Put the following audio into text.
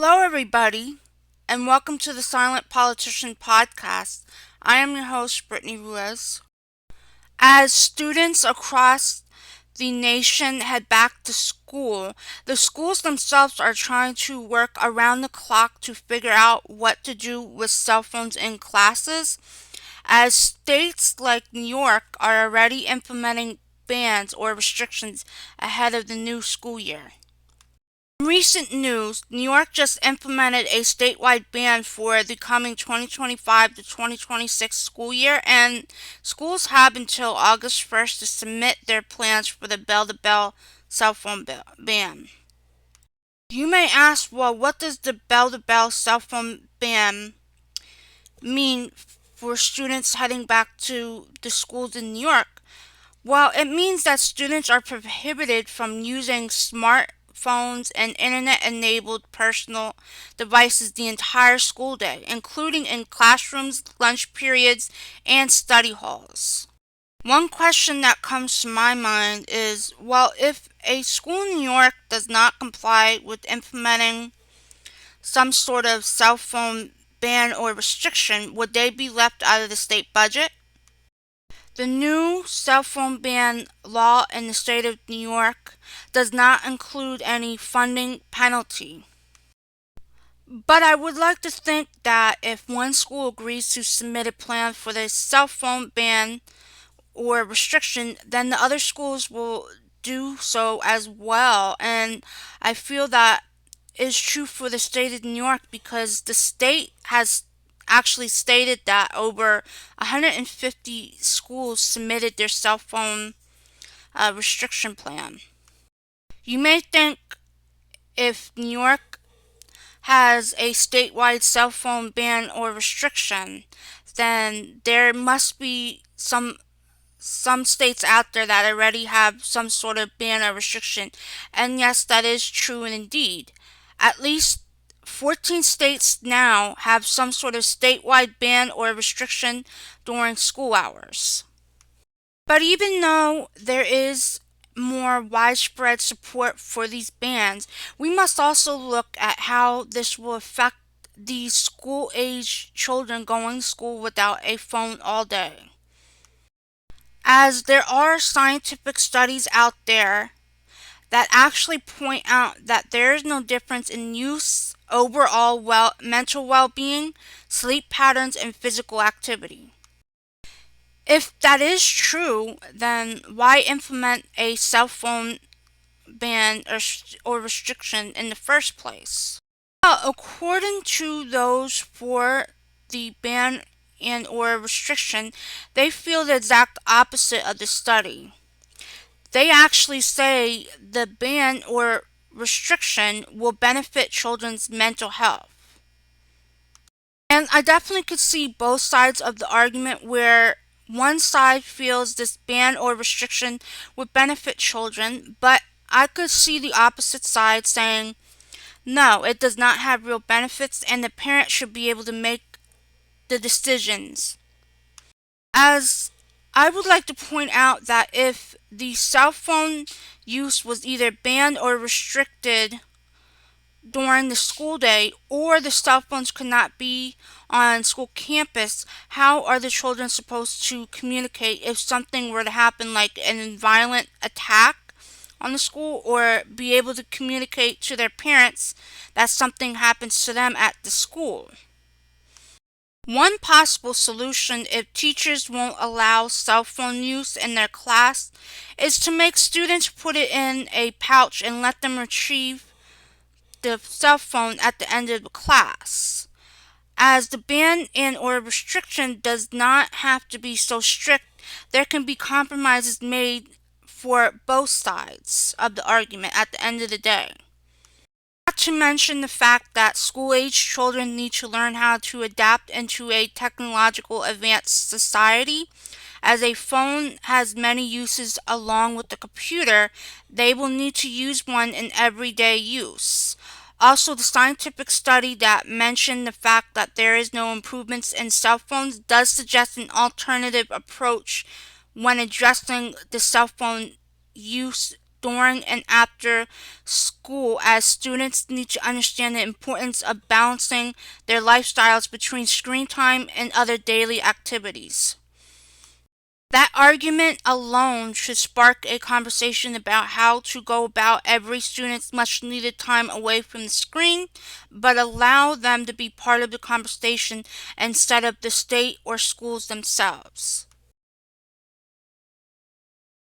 Hello, everybody, and welcome to the Silent Politician podcast. I am your host, Brittany Ruiz. As students across the nation head back to school, the schools themselves are trying to work around the clock to figure out what to do with cell phones in classes, as states like New York are already implementing bans or restrictions ahead of the new school year. In recent news, New York just implemented a statewide ban for the coming 2025 to 2026 school year, and schools have until August 1st to submit their plans for the bell-to-bell cell phone ban. You may ask, well, what does the bell-to-bell cell phone ban mean for students heading back to the schools in New York? Well, it means that students are prohibited from using smartphones and internet-enabled personal devices the entire school day, including in classrooms, lunch periods, and study halls. One question that comes to my mind is, well, if a school in New York does not comply with implementing some sort of cell phone ban or restriction, would they be left out of the state budget? The new cell phone ban law in the state of New York does not include any funding penalty. But I would like to think that if one school agrees to submit a plan for the cell phone ban or restriction, then the other schools will do so as well. And I feel that is true for the state of New York because the state has actually stated that over 150 schools submitted their cell phone restriction plan. You may think if New York has a statewide cell phone ban or restriction, then there must be some states out there that already have some sort of ban or restriction. And yes, that is true and indeed. At least 14 states now have some sort of statewide ban or restriction during school hours. But even though there is more widespread support for these bans, we must also look at how this will affect these school-age children going to school without a phone all day. As there are scientific studies out there that actually point out that there is no difference in youth's overall mental well-being, sleep patterns, and physical activity. If that is true, then why implement a cell phone ban or restriction in the first place? Well, according to those for the ban and or restriction, they feel the exact opposite of the study. They actually say the ban or restriction will benefit children's mental health. And I definitely could see both sides of the argument where one side feels this ban or restriction would benefit children, but I could see the opposite side saying, no, it does not have real benefits and the parent should be able to make the decisions. As I would like to point out that if the cell phone use was either banned or restricted during the school day, or the cell phones could not be on school campus, how are the children supposed to communicate if something were to happen, like a violent attack on the school, or be able to communicate to their parents that something happens to them at the school? One possible solution, if teachers won't allow cell phone use in their class, is to make students put it in a pouch and let them retrieve the cell phone at the end of the class. As the ban and or restriction does not have to be so strict, there can be compromises made for both sides of the argument at the end of the day. Not to mention the fact that school-age children need to learn how to adapt into a technological advanced society. As a phone has many uses along with the computer, they will need to use one in everyday use. Also, the scientific study that mentioned the fact that there is no improvements in cell phones does suggest an alternative approach when addressing the cell phone use during and after school, as students need to understand the importance of balancing their lifestyles between screen time and other daily activities. That argument alone should spark a conversation about how to go about every student's much needed time away from the screen, but allow them to be part of the conversation instead of the state or schools themselves.